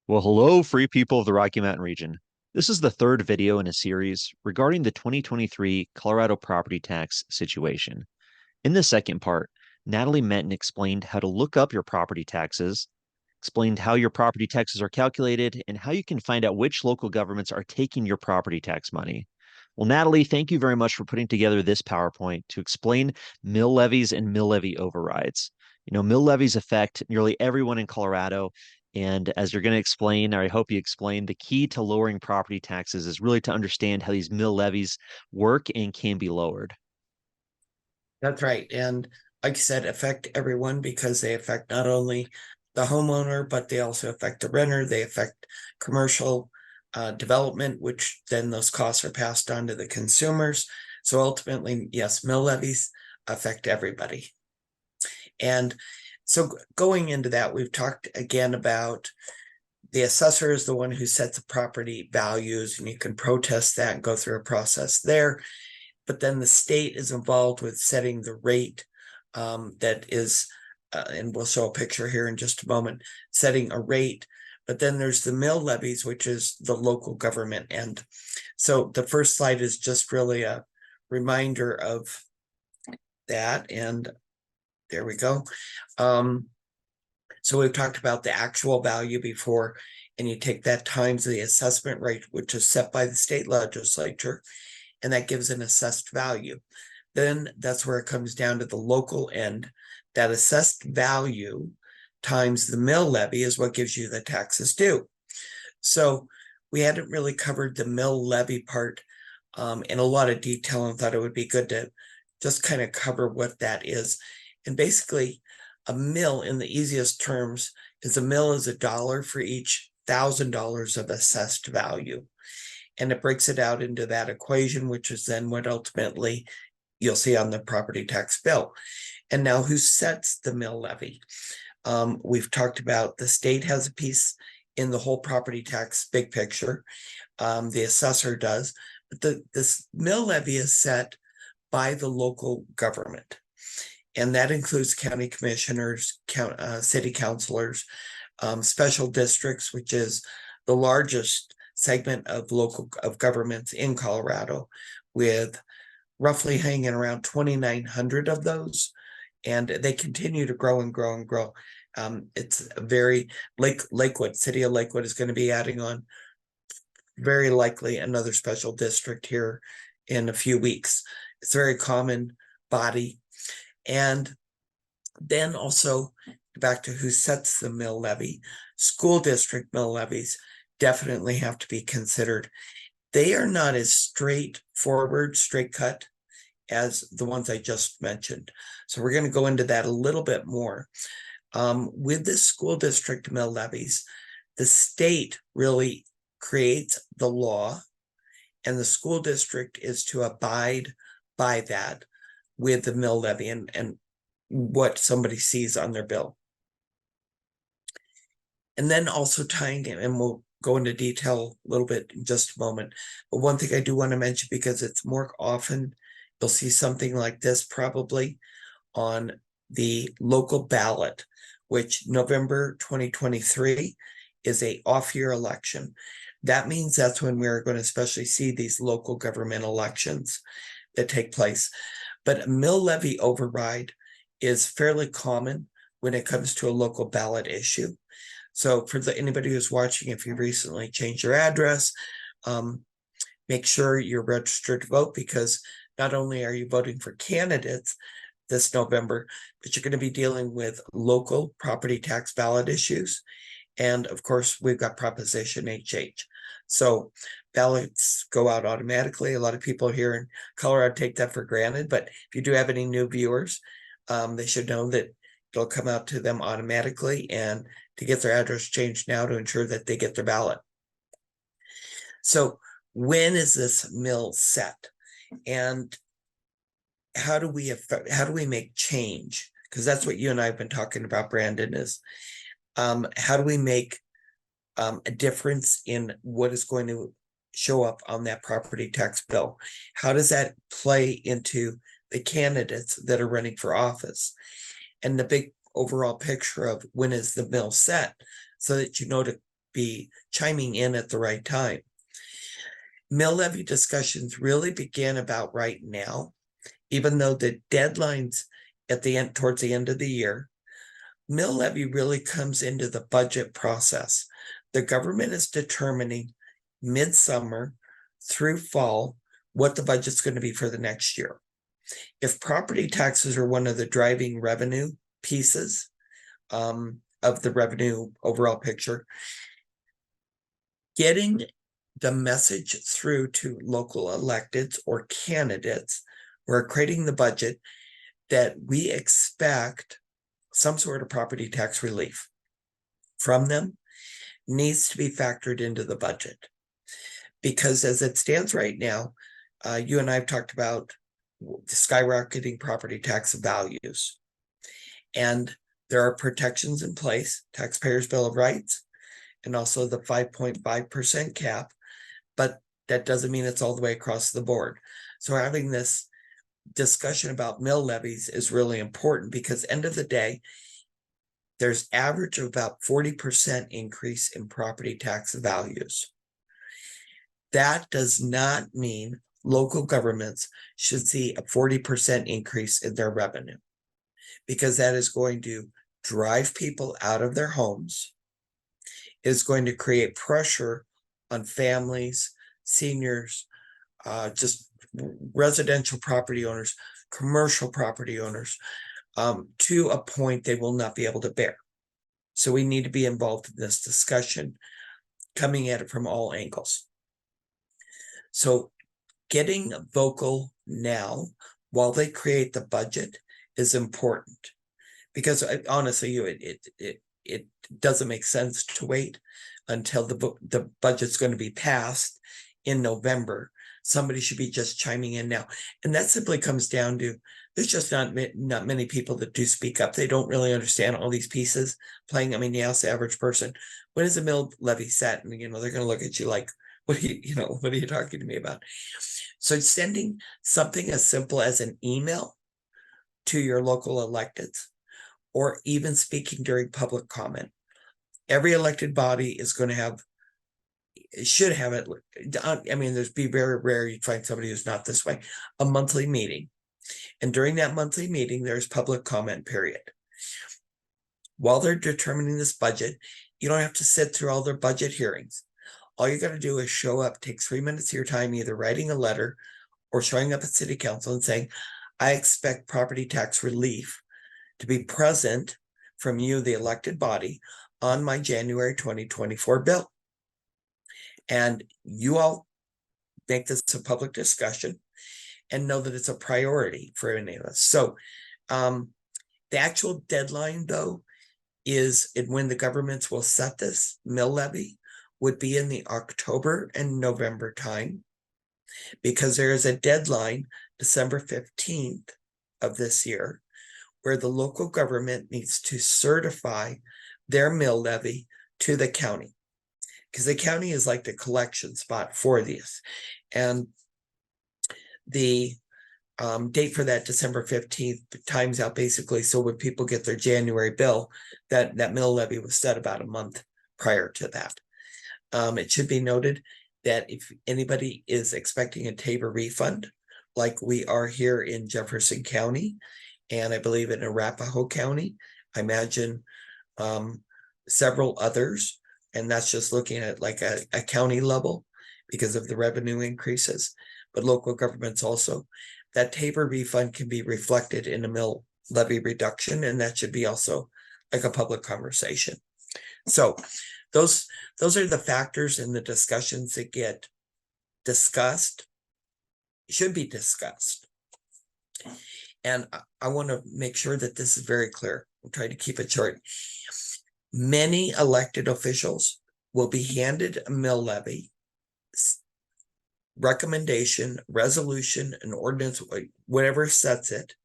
Well, hello, free people of the Rocky Mountain region. This is the third video in a series regarding the 2023 Colorado property tax situation. In the second part, Natalie Menten explained how to look up your property taxes, explained how your property taxes are calculated, and how you can find out which local governments are taking your property tax money. Well, Natalie, thank you very much for putting together this PowerPoint to explain mill levies and mill levy overrides. Mill levies affect nearly everyone in Colorado. And as you're going to explain, or I hope you explain, the key to lowering property taxes is really to understand how these mill levies work and can be lowered. That's right. And like you said, affect everyone because they affect not only the homeowner, but they also affect the renter. They affect commercial development, which then those costs are passed on to the consumers. So ultimately, yes, mill levies affect everybody. And so going into that, we've talked again about the assessor is the one who sets the property values, and you can protest that and go through a process there. But then the state is involved with setting the rate that is, and we'll show a picture here in just a moment, setting a rate. But then there's the mill levies, which is the local government end. So the first slide is just really a reminder of that. And there we go. So we've talked about the actual value before, and you take that times the assessment rate, which is set by the state legislature, and that gives an assessed value. Then that's where it comes down to the local end. That assessed value times the mill levy is what gives you the taxes due. So we hadn't really covered the mill levy part in a lot of detail, and thought it would be good to just kind of cover what that is. And basically, a mill in the easiest terms is $1 for each $1,000 of assessed value. And it breaks it out into that equation, which is then what ultimately you'll see on the property tax bill. And now, who sets the mill levy? We've talked about the state has a piece in the whole property tax big picture. The assessor does, but this mill levy is set by the local government. And that includes county commissioners, city councilors, special districts, which is the largest segment of local governments in Colorado, with roughly hanging around 2,900 of those, and they continue to grow and grow and grow. It's a very Lakewood, city of Lakewood is going to be adding on very likely another special district here in a few weeks. It's a very common body. And then also back to who sets the mill levy. School district mill levies definitely have to be considered. They are not as straightforward, straight cut as the ones I just mentioned. So we're going to go into that a little bit more. With the school district mill levies, the state really creates the law, and the school district is to abide by that with the mill levy and what somebody sees on their bill. And then also tying in, and we'll go into detail a little bit in just a moment, but one thing I do want to mention, because it's more often you'll see something like this probably on the local ballot, which November 2023 is a off-year election. That means that's when we're going to especially see these local government elections that take place. But a mill levy override is fairly common when it comes to a local ballot issue. So for anybody who's watching, if you recently changed your address, make sure you're registered to vote, because not only are you voting for candidates this November, but you're going to be dealing with local property tax ballot issues. And of course, we've got Proposition HH. So ballots go out automatically. A lot of people here in Colorado take that for granted, but if you do have any new viewers, they should know that it'll come out to them automatically, and to get their address changed now to ensure that they get their ballot. So when is this mill set? And how do we make change? Because that's what you and I have been talking about, Brandon, is how do we make a difference in what is going to show up on that property tax bill? How does that play into the candidates that are running for office? And the big overall picture of when is the mill set, so that you know to be chiming in at the right time. Mill levy discussions really begin about right now, even though the deadlines at the end, towards the end of the year. Mill levy really comes into the budget process. The government is determining midsummer through fall what the budget's going to be for the next year. If property taxes are one of the driving revenue pieces of the revenue overall picture, getting the message through to local electeds or candidates who are creating the budget that we expect some sort of property tax relief from them needs to be factored into the budget. Because as it stands right now, you and I have talked about skyrocketing property tax values. And there are protections in place, Taxpayers' Bill of Rights, and also the 5.5% cap, but that doesn't mean it's all the way across the board. So having this discussion about mill levies is really important because end of the day, there's average of about 40% increase in property tax values. That does not mean local governments should see a 40% increase in their revenue, because that is going to drive people out of their homes, is going to create pressure on families, seniors, just residential property owners, commercial property owners, to a point they will not be able to bear. So we need to be involved in this discussion, coming at it from all angles. So getting vocal now while they create the budget is important, because honestly, it doesn't make sense to wait until the budget's going to be passed in November. Somebody should be just chiming in now. And that simply comes down to there's just not many people that do speak up. They don't really understand all these pieces playing. I mean, you ask the average person, when is a mill levy set? And, they're going to look at you like, what are you talking to me about? So sending something as simple as an email to your local electeds, or even speaking during public comment. Every elected body is going to have, should have it. I mean, there's be very rare you'd find somebody who's not this way, a monthly meeting. And during that monthly meeting, there's public comment period. While they're determining this budget, you don't have to sit through all their budget hearings. All you got to do is show up, take 3 minutes of your time, either writing a letter or showing up at city council and saying, I expect property tax relief to be present from you, the elected body, on my January 2024 bill. And you all make this a public discussion and know that it's a priority for any of us. So the actual deadline, though, is when the governments will set this mill levy would be in the October and November time, because there is a deadline, December 15th of this year, where the local government needs to certify their mill levy to the county, because the county is like the collection spot for these. And the date for that December 15th times out basically, so when people get their January bill, that mill levy was set about a month prior to that. It should be noted that if anybody is expecting a TABOR refund, like we are here in Jefferson County, and I believe in Arapahoe County, I imagine several others, and that's just looking at like a county level because of the revenue increases, but local governments also, that TABOR refund can be reflected in a mill levy reduction, and that should be also like a public conversation. So those are the factors in the discussions that get discussed, should be discussed. And I want to make sure that this is very clear. I'm trying to keep it short. Many elected officials will be handed a mill levy recommendation, resolution, an ordinance, whatever sets it,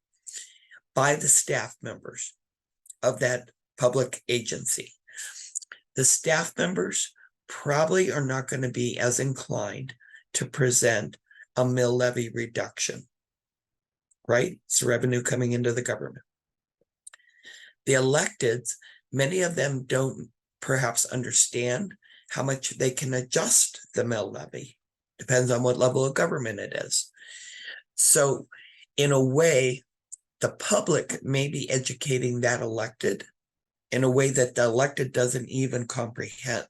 by the staff members of that public agency. The staff members probably are not going to be as inclined to present a mill levy reduction, right? It's revenue coming into the government. The electeds, many of them don't perhaps understand how much they can adjust the mill levy. Depends on what level of government it is. So in a way, the public may be educating that elected in a way that the elected doesn't even comprehend.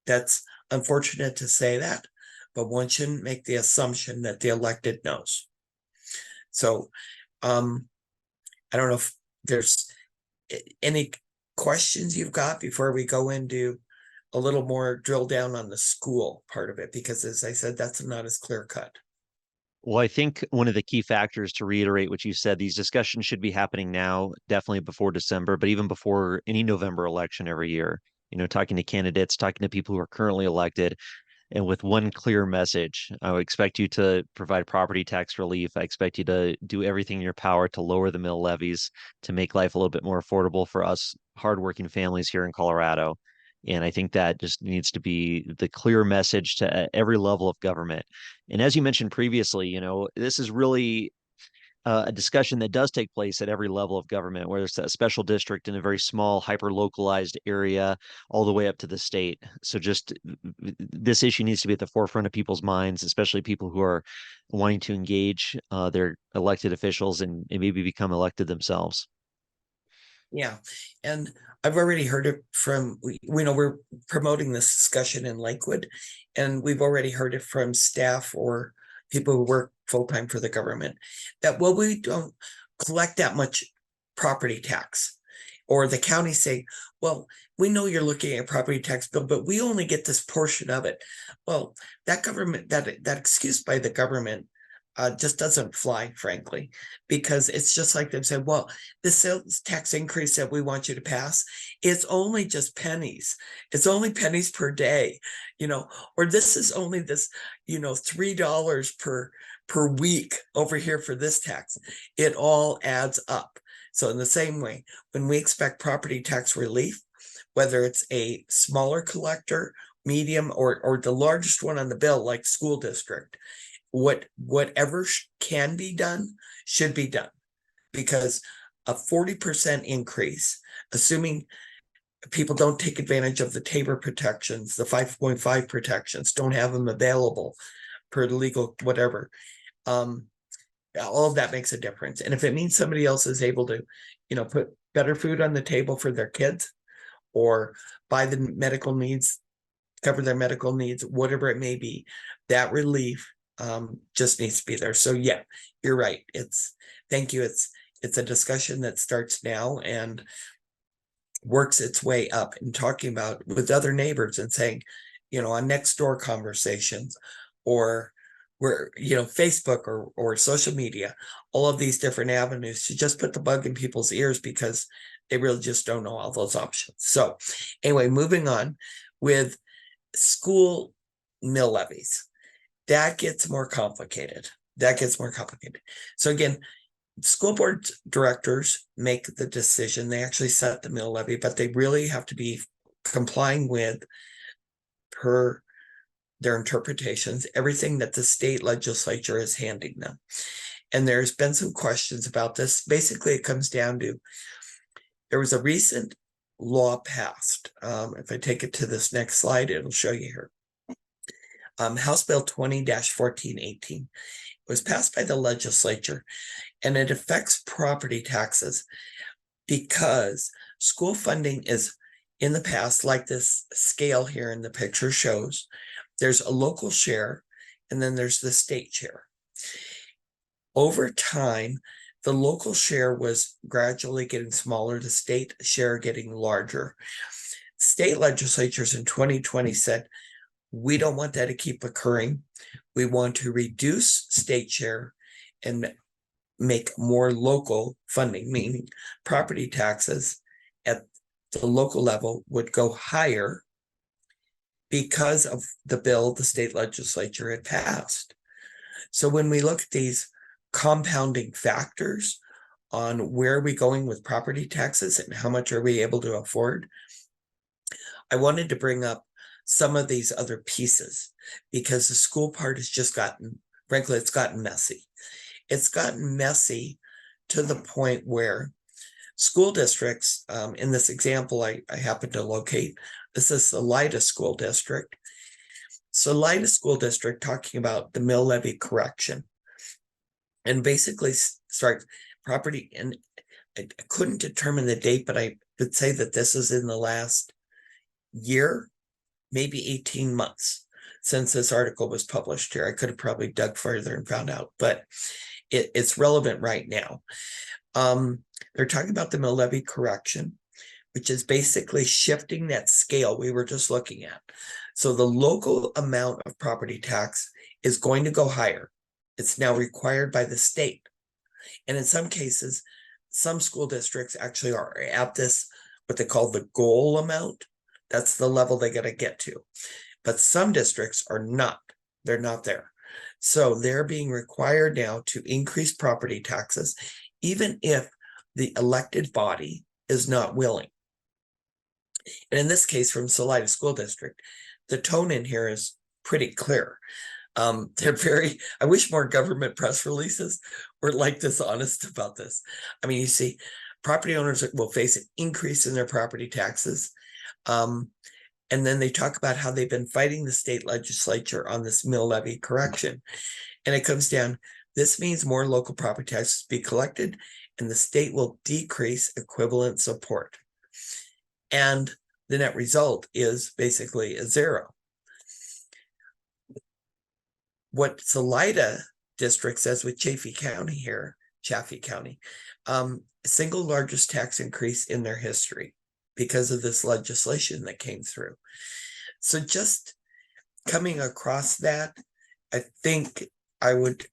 That's unfortunate to say that, but one shouldn't make the assumption that the elected knows. So I don't know if there's any questions you've got before we go into a little more drill down on the school part of it, because as I said, that's not as clear cut. Well, I think one of the key factors, to reiterate what you said, these discussions should be happening now, definitely before December, but even before any November election every year. Talking to candidates, talking to people who are currently elected, and with one clear message. I would expect you to provide property tax relief. I expect you to do everything in your power to lower the mill levies, to make life a little bit more affordable for us hardworking families here in Colorado. And I think that just needs to be the clear message to every level of government. And as you mentioned previously, this is really a discussion that does take place at every level of government, whether it's a special district in a very small, hyper localized area, all the way up to the state. So, just this issue needs to be at the forefront of people's minds, especially people who are wanting to engage their elected officials and maybe become elected themselves. Yeah. And I've already heard it from, we know we're promoting this discussion in Lakewood, and we've already heard it from staff or people who work full-time for the government, that, well, we don't collect that much property tax. Or the county say, well, we know you're looking at property tax bill, but we only get this portion of it. Well, that excuse by the government just doesn't fly, frankly, because it's just like them saying, well, the sales tax increase that we want you to pass, it's only just pennies. It's only pennies per day, or this is only this, $3 per week over here for this tax. It all adds up. So in the same way, when we expect property tax relief, whether it's a smaller collector, medium, or the largest one on the bill, like school district, whatever can be done should be done, because a 40% increase, assuming people don't take advantage of the TABOR protections, the 5.5 protections, don't have them available per legal whatever, all of that makes a difference. And if it means somebody else is able to put better food on the table for their kids, or buy the medical needs, cover their medical needs, whatever it may be, that relief just needs to be there. So yeah, you're right. Thank you. It's a discussion that starts now and works its way up, and talking about with other neighbors and saying, on next door conversations, or where, Facebook or social media, all of these different avenues, to just put the bug in people's ears, because they really just don't know all those options. So anyway, moving on with school mill levies. That gets more complicated. So again, school board directors make the decision. They actually set the mill levy, but they really have to be complying with, per their interpretations, everything that the state legislature is handing them. And there's been some questions about this. Basically, it comes down to, there was a recent law passed. If I take it to this next slide, it'll show you here. House Bill 20-1418 was passed by the legislature, and it affects property taxes because school funding is, in the past, like this scale here in the picture shows, there's a local share and then there's the state share. Over time, the local share was gradually getting smaller, the state share getting larger. State legislatures in 2020 said, we don't want that to keep occurring. We want to reduce state share and make more local funding, meaning property taxes at the local level would go higher because of the bill the state legislature had passed. So when we look at these compounding factors on where are we going with property taxes and how much are we able to afford, I wanted to bring up some of these other pieces, because the school part has just gotten, frankly, it's gotten messy. It's gotten messy to the point where school districts, in this example, I happen to locate, this is the Salida School District. Salida School District talking about the mill levy correction. And basically start property, and I couldn't determine the date, but I would say that this is in the last year, maybe 18 months since this article was published here. I could have probably dug further and found out, but it's relevant right now. They're talking about the mill levy correction, which is basically shifting that scale we were just looking at. So the local amount of property tax is going to go higher. It's now required by the state. And in some cases, some school districts actually are at this, what they call the goal amount. That's the level they got to get to. But some districts are not. They're not there. So they're being required now to increase property taxes, even if the elected body is not willing. And in this case, from Salida School District, the tone in here is pretty clear. They're very, I wish more government press releases were like this honest about this. I mean, you see, property owners will face an increase in their property taxes. And then they talk about how they've been fighting the state legislature on this mill levy correction. And it comes down, this means more local property taxes be collected and the state will decrease equivalent support. And the net result is basically a zero. What Salida district says with Chaffee County, single largest tax increase in their history because of this legislation that came through. So just coming across that, I think I would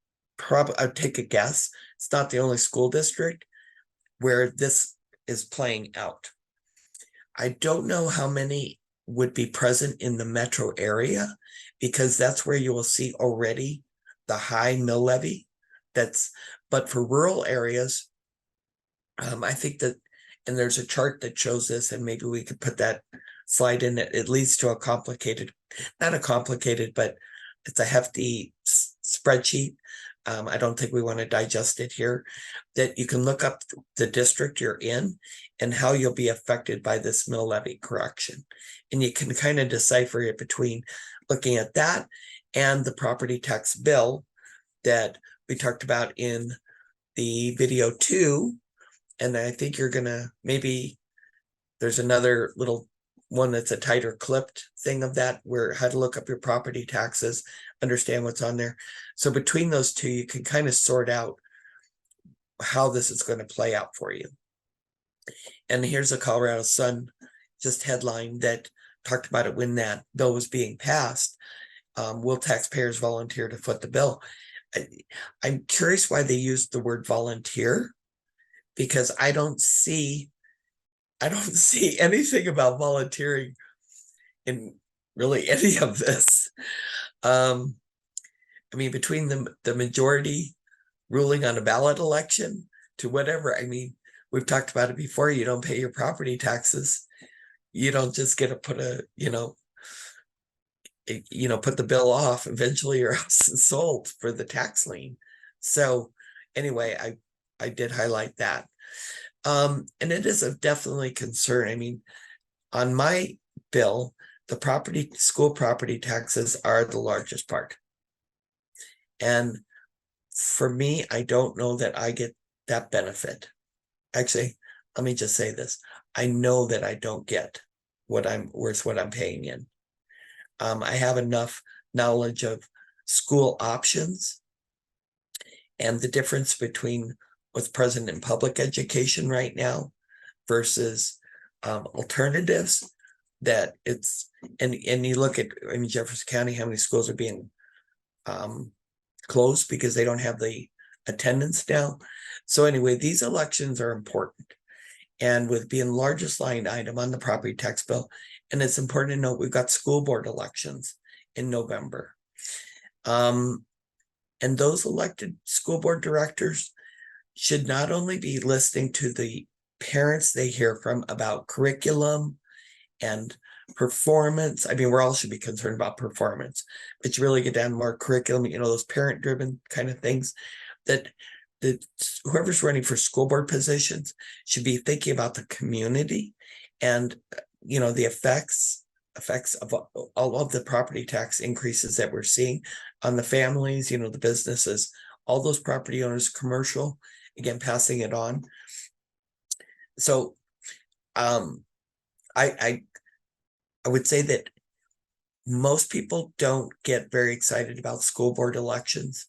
I'd take a guess. It's not the only school district where this is playing out. I don't know how many would be present in the metro area, because that's where you will see already the high mill levy. But for rural areas, I think that, and there's a chart that shows this, and maybe we could put that slide in. It leads to a complicated, not a complicated, but it's a hefty spreadsheet. I don't think we want to digest it here, that you can look up the district you're in and how you'll be affected by this mill levy correction. And you can kind of decipher it between looking at that and the property tax bill that we talked about in the video 2. And I think you're gonna, maybe there's another little one that's a tighter clipped thing of that, where how to look up your property taxes, understand what's on there. So between those two, you can kind of sort out how this is going to play out for you. And here's a Colorado Sun just headline that talked about it when that bill was being passed. Will taxpayers volunteer to foot the bill? I'm curious why they used the word volunteer, because I don't see anything about volunteering in really any of this. I mean, between the majority ruling on a ballot election to whatever, I mean, we've talked about it before. You don't pay your property taxes. You don't just get to put put the bill off. Eventually your house is sold for the tax lien. So anyway, I did highlight that. And it is a definitely concern. I mean, on my bill, the school property taxes are the largest part. And for me, I don't know that I get that benefit. Actually, let me just say this. I know that I don't get what I'm paying in. I have enough knowledge of school options and the difference between what's present in public education right now versus alternatives, that it's, and you look at in Jefferson County, how many schools are being closed because they don't have the attendance now. So anyway, these elections are important, and with being largest line item on the property tax bill, and it's important to note we've got school board elections in November. And those elected school board directors should not only be listening to the parents they hear from about curriculum and performance. I mean, we all should be concerned about performance, but you really get down more curriculum, those parent-driven kind of things, that whoever's running for school board positions should be thinking about the community and, the effects of all of the property tax increases that we're seeing on the families, the businesses, all those property owners, commercial, again, passing it on. So I would say that most people don't get very excited about school board elections,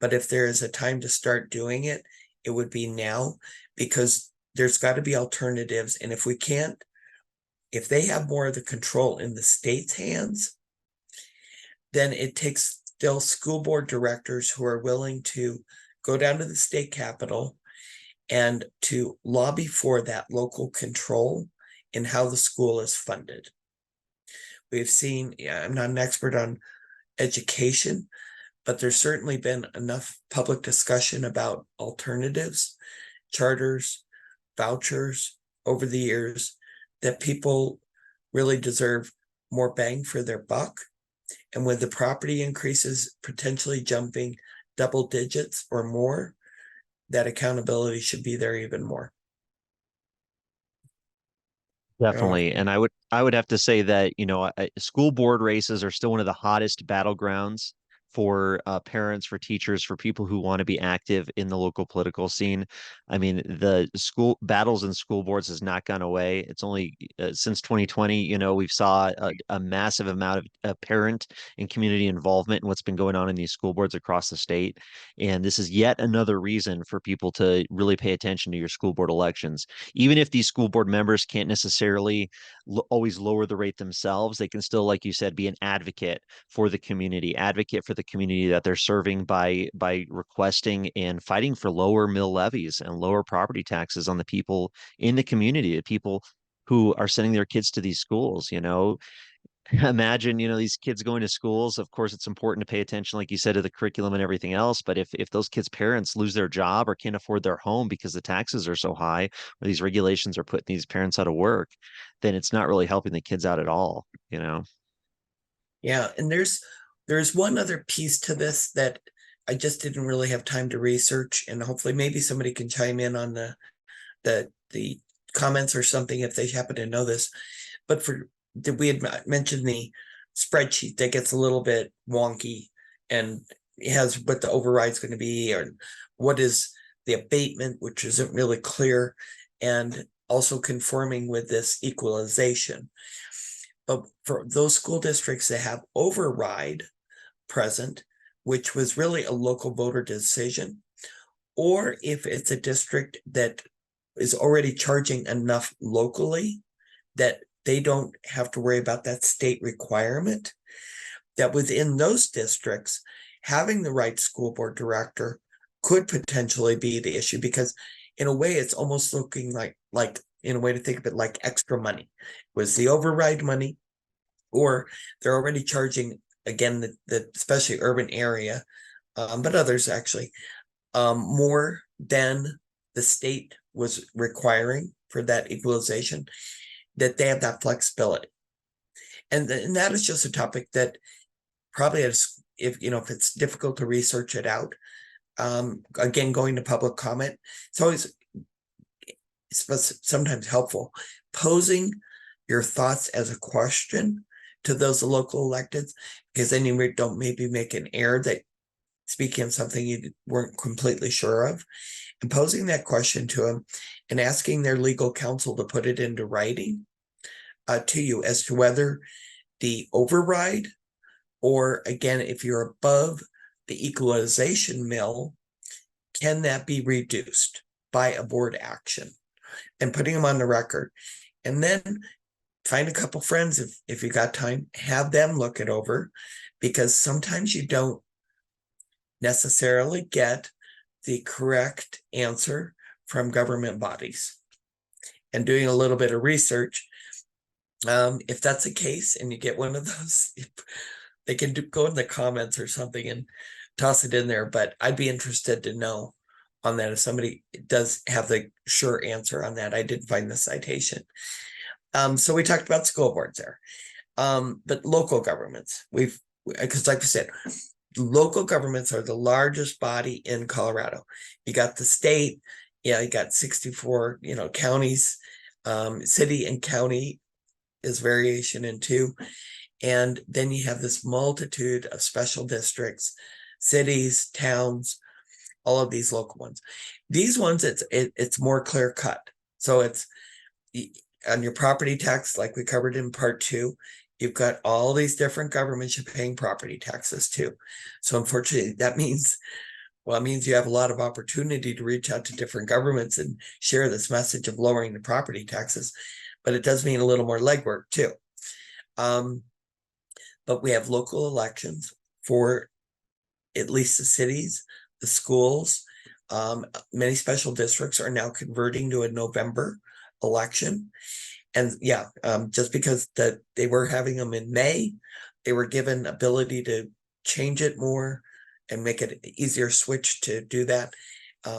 but if there is a time to start doing it, it would be now, because there's got to be alternatives. And if they have more of the control in the state's hands, then it takes still school board directors who are willing to go down to the state capitol and to lobby for that local control in how the school is funded. We've seen, I'm not an expert on education, but there's certainly been enough public discussion about alternatives, charters, vouchers over the years that people really deserve more bang for their buck. And with the property increases potentially jumping double digits or more, that accountability should be there even more. Definitely. And I would have to say that, school board races are still one of the hottest battlegrounds for parents, for teachers, for people who want to be active in the local political scene. I mean, the school battles and school boards has not gone away. It's only since 2020, we've saw a massive amount of parent and community involvement in what's been going on in these school boards across the state. And this is yet another reason for people to really pay attention to your school board elections. Even if these school board members can't necessarily always lower the rate themselves, they can still, like you said, be an advocate for the community, that they're serving by requesting and fighting for lower mill levies and lower property taxes on the people in the community, the people who are sending their kids to these schools. Imagine, these kids going to schools. Of course, it's important to pay attention, like you said, to the curriculum and everything else. But if those kids' parents lose their job or can't afford their home because the taxes are so high, or these regulations are putting these parents out of work, then it's not really helping the kids out at all. Yeah, and there's one other piece to this that I just didn't really have time to research, and hopefully maybe somebody can chime in on the comments or something if they happen to know this. But we had mentioned the spreadsheet that gets a little bit wonky, and it has what the override's going to be, or what is the abatement, which isn't really clear, and also conforming with this equalization. But for those school districts that have override present, which was really a local voter decision, or if it's a district that is already charging enough locally that they don't have to worry about that state requirement, that within those districts, having the right school board director could potentially be the issue, because in a way it's almost looking like in a way to think of it like extra money. Was the override money, or they're already charging, again, the especially urban area, but others actually, more than the state was requiring for that equalization, that they have that flexibility. And that is just a topic that probably has, if it's difficult to research it out, again, going to public comment, it's sometimes helpful posing your thoughts as a question to those local electeds, because then you don't maybe make an error that speaking of something you weren't completely sure of, and posing that question to them and asking their legal counsel to put it into writing to you as to whether the override, or again, if you're above the equalization mill, can that be reduced by a board action, and putting them on the record. And then find a couple friends, if you got time, have them look it over, because sometimes you don't necessarily get the correct answer from government bodies. And doing a little bit of research, if that's the case and you get one of those, they can go in the comments or something and toss it in there. But I'd be interested to know on that if somebody does have the sure answer on that. I did find the citation. So we talked about school boards there, but local governments, because like we said, local governments are the largest body in Colorado. You got the state, yeah, you got 64, counties. City and county is variation in two. And then you have this multitude of special districts, cities, towns, all of these local ones. These ones, it's more clear cut. So it's on your property tax, like we covered in part 2, you've got all these different governments you're paying property taxes to. So unfortunately, that means, well, it means you have a lot of opportunity to reach out to different governments and share this message of lowering the property taxes. But it does mean a little more legwork too. But we have local elections for at least the cities, the schools. Many special districts are now converting to a November election. And yeah, just because they were having them in May, they were given ability to change it more and make it an easier switch to do that.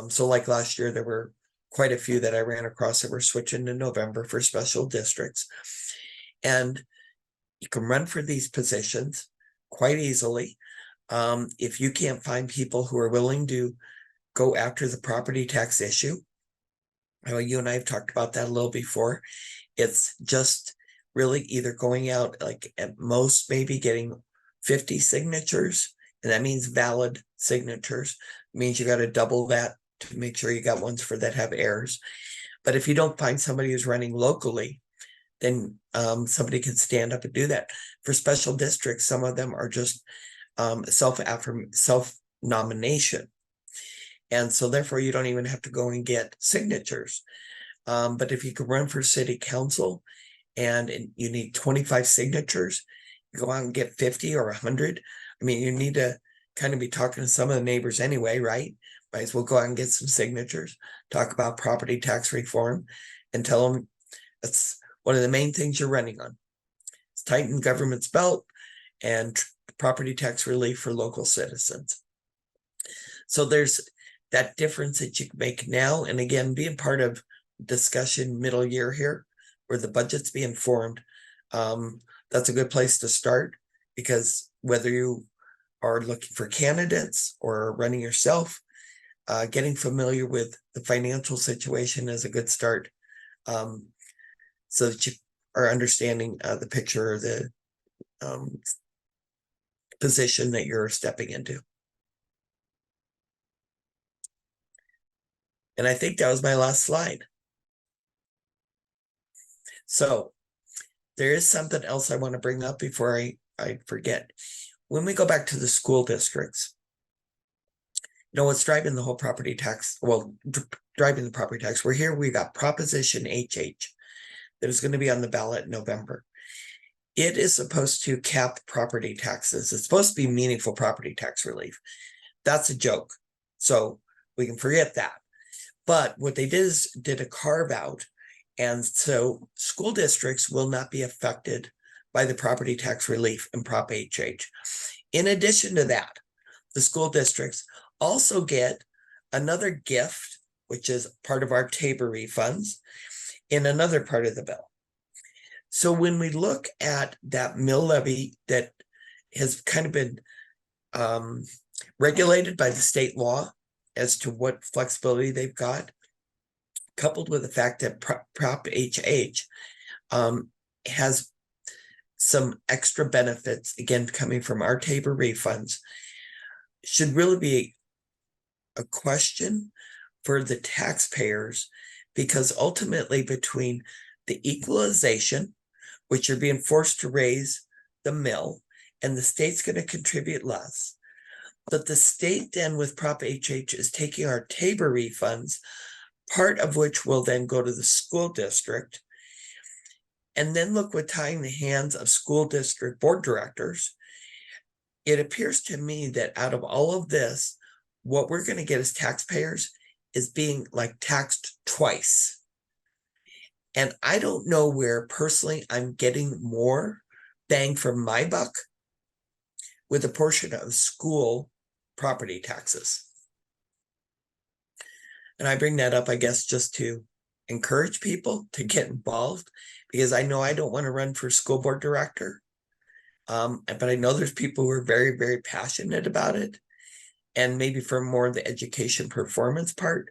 So like last year, there were quite a few that I ran across that were switching to November for special districts. And you can run for these positions quite easily. If you can't find people who are willing to go after the property tax issue, you and I have talked about that a little before. It's just really either going out, like at most, maybe getting 50 signatures, and that means valid signatures. It means you got to double that to make sure you got ones for that have errors. But if you don't find somebody who's running locally, then somebody can stand up and do that. For special districts, some of them are just self-nomination. And so therefore, you don't even have to go and get signatures. But if you could run for city council and you need 25 signatures, you go out and get 50 or 100. I mean, you need to kind of be talking to some of the neighbors anyway, right? Might as well go out and get some signatures, talk about property tax reform, and tell them that's one of the main things you're running on. It's tighten government's belt and property tax relief for local citizens. So there's that difference that you can make now. And again, being part of discussion middle year here, where the budget's being formed, that's a good place to start, because whether you are looking for candidates or running yourself, getting familiar with the financial situation is a good start, so that you are understanding the picture, or the position that you're stepping into. And I think that was my last slide. So there is something else I want to bring up before I forget. When we go back to the school districts, what's driving the whole property tax? Well, driving the property tax. We're here, we got Proposition HH that is going to be on the ballot in November. It is supposed to cap property taxes. It's supposed to be meaningful property tax relief. That's a joke. So we can forget that. But what they did is did a carve out. And so school districts will not be affected by the property tax relief in Prop HH. In addition to that, the school districts also get another gift, which is part of our TABOR refunds, in another part of the bill. So when we look at that mill levy that has kind of been regulated by the state law as to what flexibility they've got, coupled with the fact that Prop HH has some extra benefits, again, coming from our TABOR refunds, should really be a question for the taxpayers, because ultimately between the equalization, which you're being forced to raise the mill, and the state's going to contribute less, but the state then with Prop HH is taking our TABOR refunds, part of which will then go to the school district. And then look, with tying the hands of school district board directors, it appears to me that out of all of this, what we're going to get as taxpayers is being like taxed twice. And I don't know where personally I'm getting more bang for my buck with a portion of school property taxes. And I bring that up, I guess, just to encourage people to get involved, because I know I don't want to run for school board director. But I know there's people who are very, very passionate about it, and maybe for more of the education performance part.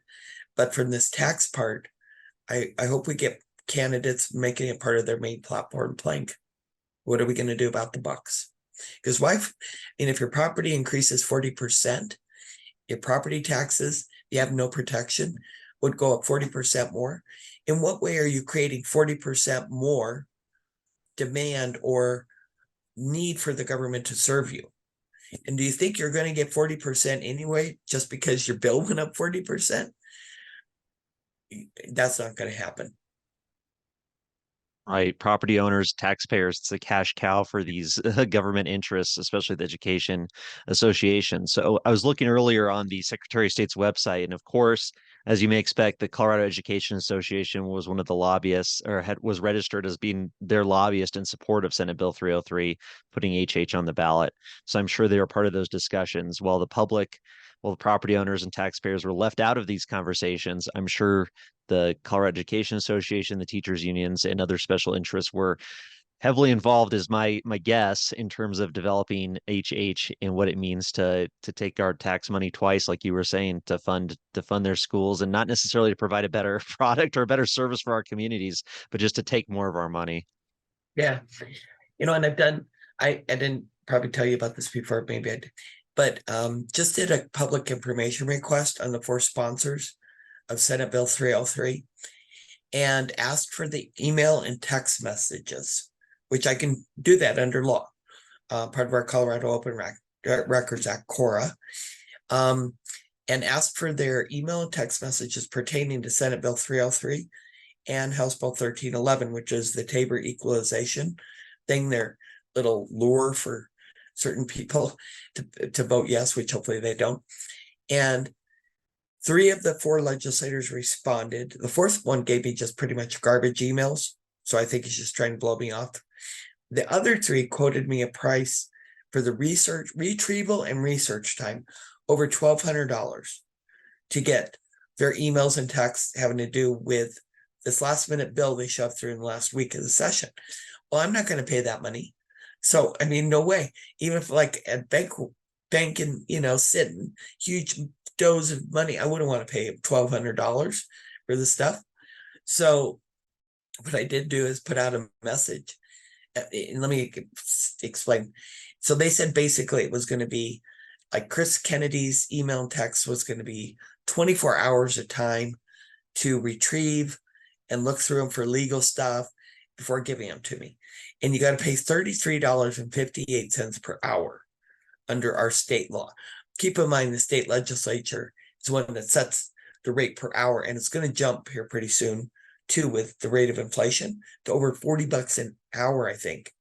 But from this tax part, I hope we get candidates making it part of their main platform plank. What are we going to do about the bucks? Because why? And if your property increases 40%, your property taxes, you have no protection, would go up 40% more. In what way are you creating 40% more demand or need for the government to serve you? And do you think you're going to get 40% anyway, just because your bill went up 40%? That's not going to happen. Right. Property owners, taxpayers, it's a cash cow for these government interests, especially the Education Association. So I was looking earlier on the Secretary of State's website, and of course, as you may expect, the Colorado Education Association was one of the lobbyists, or was registered as being their lobbyist in support of Senate Bill 303, putting HH on the ballot. So I'm sure they were part of those discussions. While the property owners and taxpayers were left out of these conversations, I'm sure the Colorado Education Association, the teachers unions, and other special interests were heavily involved, is my guess, in terms of developing HH and what it means to take our tax money twice, like you were saying, to fund their schools, and not necessarily to provide a better product or a better service for our communities, but just to take more of our money. Yeah. And I didn't probably tell you about this before, maybe I did, but just did a public information request on the four sponsors of Senate Bill 303 and asked for the email and text messages, which I can do that under law, part of our Colorado Open Records Act, CORA, and asked for their email and text messages pertaining to Senate Bill 303 and House Bill 1311, which is the TABOR equalization thing, their little lure for certain people to vote yes, which hopefully they don't. And 3 of the 4 legislators responded. The 4th one gave me just pretty much garbage emails. So I think he's just trying to blow me off. The other 3 quoted me a price for the retrieval and research time over $1,200 to get their emails and texts having to do with this last minute bill they shoved through in the last week of the session. Well, I'm not going to pay that money. So, I mean, no way. Even if like at banking, sitting huge dose of money, I wouldn't want to pay $1,200 for this stuff. So what I did do is put out a message. And let me explain. So they said basically it was going to be like Chris Kennedy's email and text was going to be 24 hours of time to retrieve and look through them for legal stuff before giving them to me. And you got to pay $33.58 per hour under our state law. Keep in mind the state legislature is one that sets the rate per hour, and it's going to jump here pretty soon too with the rate of inflation to over $40 an hour, I think.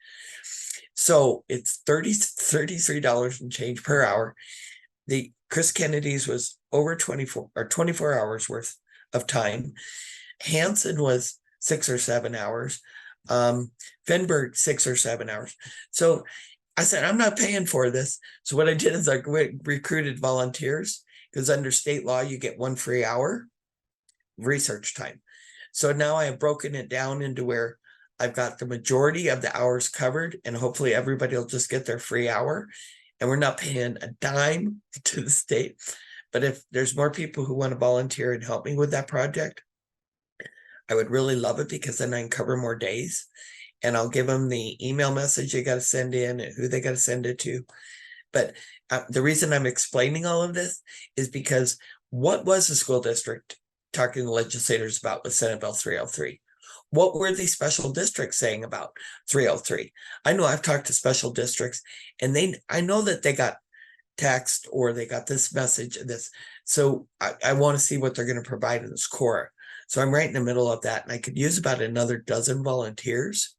So it's $33 and change per hour. The Chris Kennedy's was over 24 hours worth of time. Hansen was 6 or 7 hours. Fenberg 6 or 7 hours. So I said, I'm not paying for this. So what I did is I recruited volunteers, because under state law, you get 1 free hour research time. So now I have broken it down into where I've got the majority of the hours covered, and hopefully everybody will just get their free hour. And we're not paying a dime to the state. But if there's more people who want to volunteer and help me with that project, I would really love it, because then I can cover more days, and I'll give them the email message they got to send in and who they got to send it to. But the reason I'm explaining all of this is because what was the school district talking to legislators about with Senate Bill 303? What were these special districts saying about 303? I know I've talked to special districts, and I know that they got text or they got this message and this. So I want to see what they're going to provide in this core. So I'm right in the middle of that, and I could use about another dozen volunteers.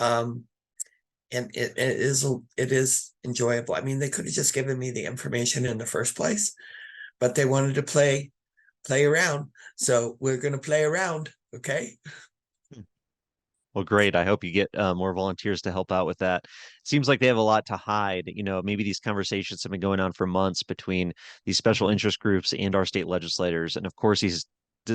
And it is enjoyable. I mean, they could have just given me the information in the first place, but they wanted to play around. So we're going to play around. Okay. Well, great. I hope you get more volunteers to help out with that. Seems like they have a lot to hide. Maybe these conversations have been going on for months between these special interest groups and our state legislators. And of course, these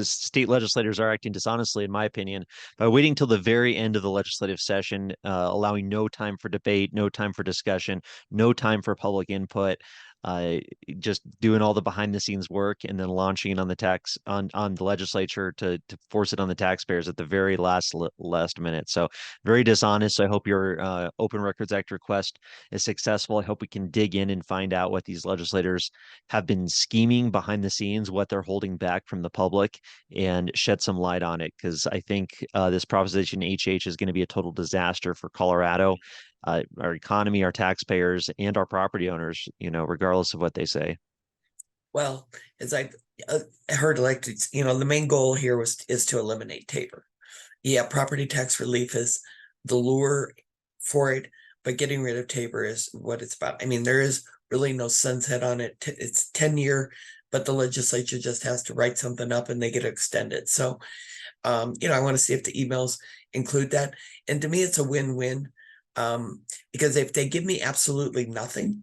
state legislators are acting dishonestly, in my opinion, by waiting till the very end of the legislative session, allowing no time for debate, no time for discussion, no time for public input, uh, just doing all the behind the scenes work and then launching it on the tax on the legislature to force it on the taxpayers at the very last minute. So very dishonest. I hope your Open Records Act request is successful. I hope we can dig in and find out what these legislators have been scheming behind the scenes, what they're holding back from the public, and shed some light on it. Because I think this Proposition HH is going to be a total disaster for Colorado, our economy, our taxpayers, and our property owners, regardless of what they say. Well, as I heard, like, the main goal here is to eliminate TABOR. Yeah, property tax relief is the lure for it, but getting rid of TABOR is what it's about. I mean, there is really no sunset on it. It's 10-year, but the legislature just has to write something up and they get extended. So, I want to see if the emails include that. And to me, it's a win-win, because if they give me absolutely nothing,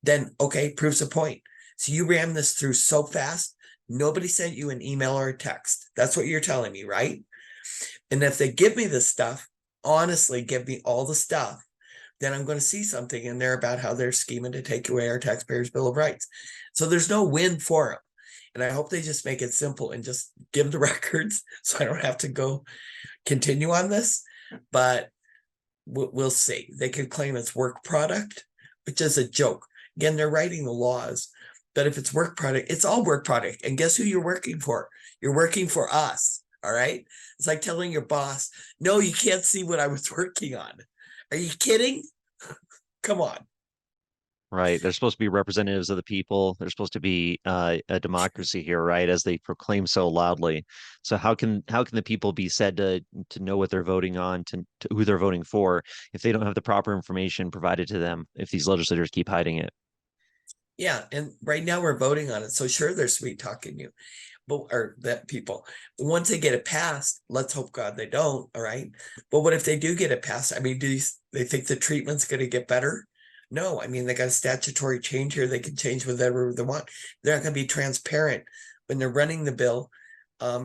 then okay, proves a point. So you ran this through so fast, nobody sent you an email or a text. That's what you're telling me, right? And if they give me this stuff, honestly, give me all the stuff, then I'm going to see something in there about how they're scheming to take away our taxpayers' Bill of Rights. So there's no win for them. And I hope they just make it simple and just give the records so I don't have to go continue on this. But we'll see. They could claim it's work product, which is a joke. Again, they're writing the laws. But if it's work product, it's all work product. And guess who you're working for? You're working for us. All right. It's like telling your boss, no, you can't see what I was working on. Are you kidding? Come on. Right. They're supposed to be representatives of the people. They're supposed to be a democracy here, right? As they proclaim so loudly. So how can the people be said to know what they're voting on, to who they're voting for, if they don't have the proper information provided to them, if these legislators keep hiding it? Yeah. And right now we're voting on it. So sure, they're sweet talking you, but or that people. But once they get it passed, let's hope God they don't. All right. But what if they do get it passed? I mean, they think the treatment's going to get better? No, I mean, they got a statutory change here. They can change whatever they want. They're not going to be transparent when they're running the bill,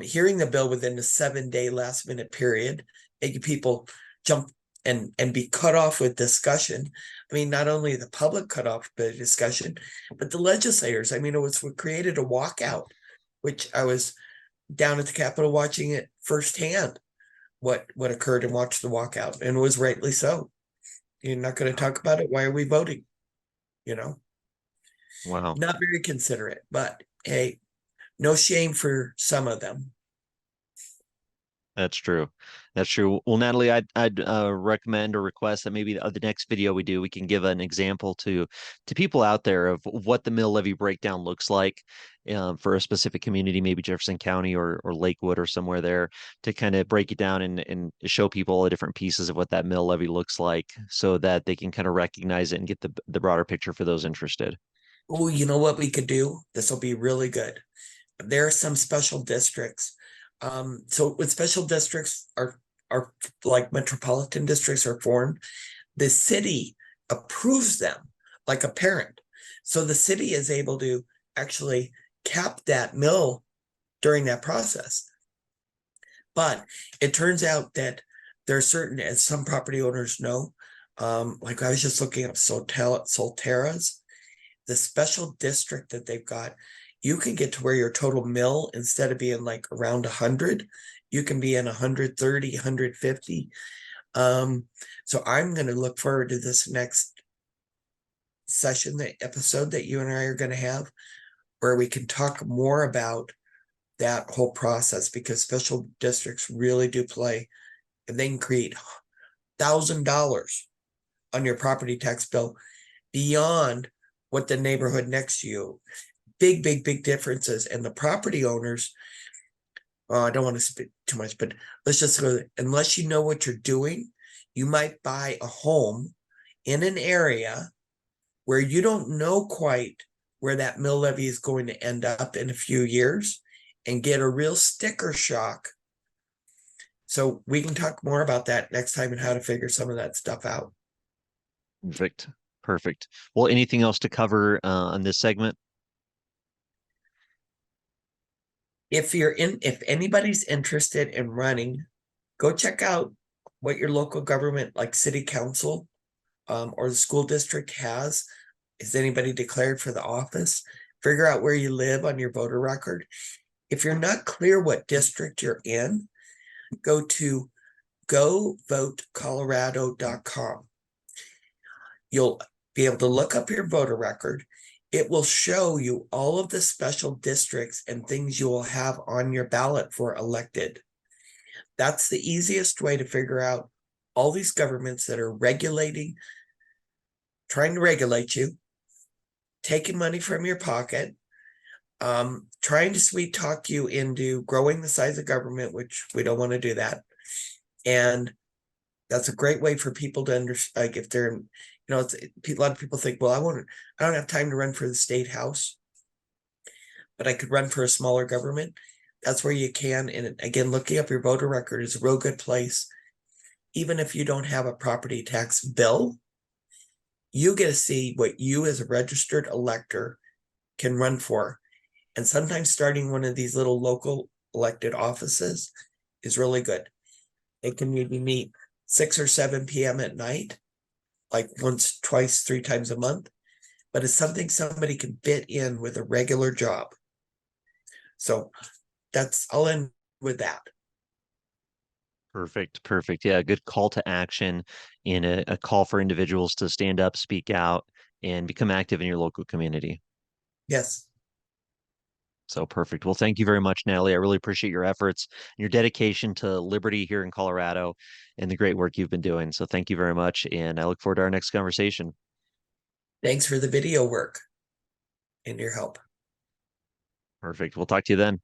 hearing the bill within the 7-day last minute period, making people jump and be cut off with discussion. I mean, not only the public cut off the discussion, but the legislators. I mean, it was what created a walkout, which I was down at the Capitol watching it firsthand, what occurred, and watched the walkout, and it was rightly so. You're not going to talk about it. Why are we voting? You know, Wow. not very considerate, but hey, no shame for some of them. That's true. That's true. Well, Natalie, I'd recommend or request that maybe the next video we do, we can give an example to people out there of what the mill levy breakdown looks like for a specific community, maybe Jefferson County or Lakewood or somewhere there, to kind of break it down and show people the different pieces of what that mill levy looks like, so that they can kind of recognize it and get the broader picture for those interested. Oh, you know what we could do? This will be really good. There are some special districts. So when special districts are like metropolitan districts are formed, the city approves them like a parent. So the city is able to actually cap that mill during that process. But it turns out that there are certain, as some property owners know, like I was just looking up Solterra's, the special district that they've got, you can get to where your total mill, instead of being like around 100, you can be in 130, 150. So I'm going to look forward to this next session, the episode that you and I are going to have, where we can talk more about that whole process, because special districts really do play, and they can create $1,000 on your property tax bill beyond what the neighborhood next to you. Big differences. And the property owners, I don't want to speak too much, but let's just go, unless you know what you're doing, you might buy a home in an area where you don't know quite where that mill levy is going to end up in a few years, and get a real sticker shock. So we can talk more about that next time and how to figure some of that stuff out. Perfect. Perfect. Well, anything else to cover on this segment? if anybody's interested in running, go check out what your local government, like city council, or the school district has. Is anybody declared for the office? Figure out where you live on your voter record. If you're not clear what district you're in, go to govotecolorado.com. You'll be able to look up your voter record. It will show you all of the special districts and things you will have on your ballot for elected. That's the easiest way to figure out all these governments that are trying to regulate you, taking money from your pocket, trying to sweet talk you into growing the size of government, which we don't want to do that. And that's a great way for people to understand, like if they're, a lot of people think, well, I don't have time to run for the state house, but I could run for a smaller government. That's where you can. And again, looking up your voter record is a real good place. Even if you don't have a property tax bill, you get to see what you as a registered elector can run for. And sometimes starting one of these little local elected offices is really good. It can maybe meet 6 or 7 p.m. at night, like once, twice, 3 times a month, but it's something somebody can fit in with a regular job. So I'll end with that. Perfect. Perfect. Yeah. Good call to action and a call for individuals to stand up, speak out, and become active in your local community. Yes. So perfect. Well, thank you very much, Natalie. I really appreciate your efforts, your dedication to liberty here in Colorado, and the great work you've been doing. So thank you very much. And I look forward to our next conversation. Thanks for the video work and your help. Perfect. We'll talk to you then.